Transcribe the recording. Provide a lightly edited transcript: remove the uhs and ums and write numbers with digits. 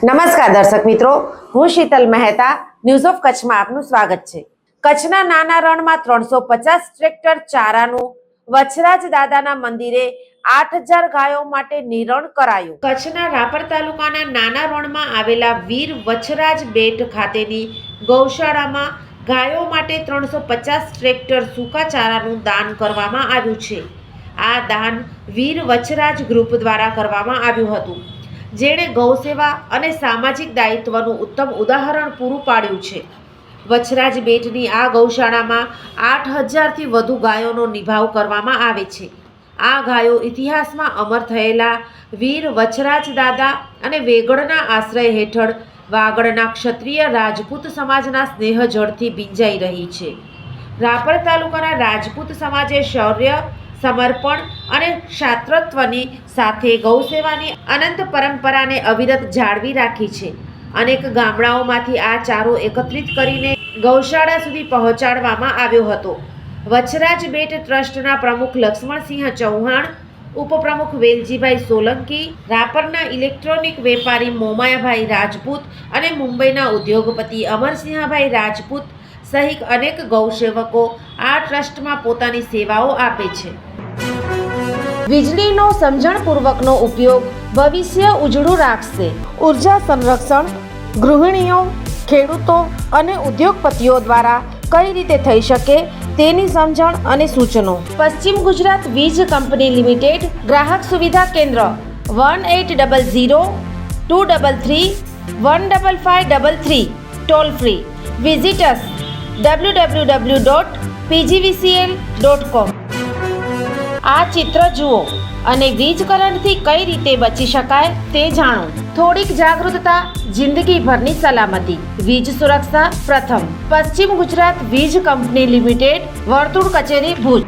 નમસ્કાર દર્શક મિત્રો, હું શીતલ મહેતા ન્યૂઝ ઓફ કચ્છમાં આપનું સ્વાગત છે। કચ્છના નાના રણમાં 350 ટ્રેક્ટર ચારાનું વછરાજ દાદાના મંદિરે 8000 ગાયો માટે નિરણ કરાયું। કચ્છના રાપર તાલુકાના નાના રણમાં આવેલા વીર વછરાજ બેટ ખાતેની ગૌશાળામાં ગાયો માટે 350 ટ્રેક્ટર સૂકા ચારાનું દાન કરવામાં આવ્યું છે। આ દાન વીર વછરાજ ગ્રુપ દ્વારા કરવામાં આવ્યું હતું, જેણે ગૌસેવા અને સામાજિક દાયિત્વનું ઉત્તમ ઉદાહરણ પૂરું પાડ્યું છે। વછરાજ બેટની આ ગૌશાળામાં 8000થી વધુ ગાયોનો નિભાવ કરવામાં આવે છે। આ ગાયો ઇતિહાસમાં અમર થયેલા વીર વછરાજ દાદા અને વેગડના આશ્રય હેઠળ વાગડના ક્ષત્રિય રાજપૂત સમાજના સ્નેહ જળથી ભીંજાઈ રહી છે। રાપર તાલુકાના રાજપૂત સમાજે શૌર્ય, સમર્પણ અને ક્ષાત્રત્વની સાથે ગૌસેવાની અનંત પરંપરાને અવિરત જાળવી રાખી છે। અનેક ગામડાઓમાંથી આ ચારો એકત્રિત કરીને ગૌશાળા સુધી પહોંચાડવામાં આવ્યો હતો। વછરાજ બેટ ટ્રસ્ટના પ્રમુખ લક્ષ્મણસિંહ ચૌહાણ, ઉપપ્રમુખ વેલજીભાઈ સોલંકી, રાપરના ઇલેક્ટ્રોનિક વેપારી મોમાયાભાઈ રાજપૂત અને મુંબઈના ઉદ્યોગપતિ અમરસિંહભાઈ રાજપૂત સહિત અનેક ગૌસેવકો આ ટ્રસ્ટમાં પોતાની સેવાઓ આપે છે। વીજળીનો સમજણપૂર્વકનો ઉપયોગ ભવિષ્ય ઉજળું રાખશે। ઉર્જા સંરક્ષણ ગૃહિણીઓ, ખેડૂતો અને ઉદ્યોગપતિઓ દ્વારા કઈ રીતે થઈ શકે તેની સમજણ અને સૂચનો। પશ્ચિમ ગુજરાત વીજ કંપની લિમિટેડ, ગ્રાહક સુવિધા કેન્દ્ર 1800 233 15533, ટોલ ફ્રી। Visitors www.pgvcl.com। આ ચિત્ર જુઓ અને વીજ કરંટથી કઈ રીતે બચી શકાય તે જાણો। થોડીક જાગૃતતા, જિંદગીભરની સલામતી। વીજ સુરક્ષા પ્રથમ। પશ્ચિમ ગુજરાત વીજ કંપની લિમિટેડ, વર્તુળ કચેરી, ભુજ।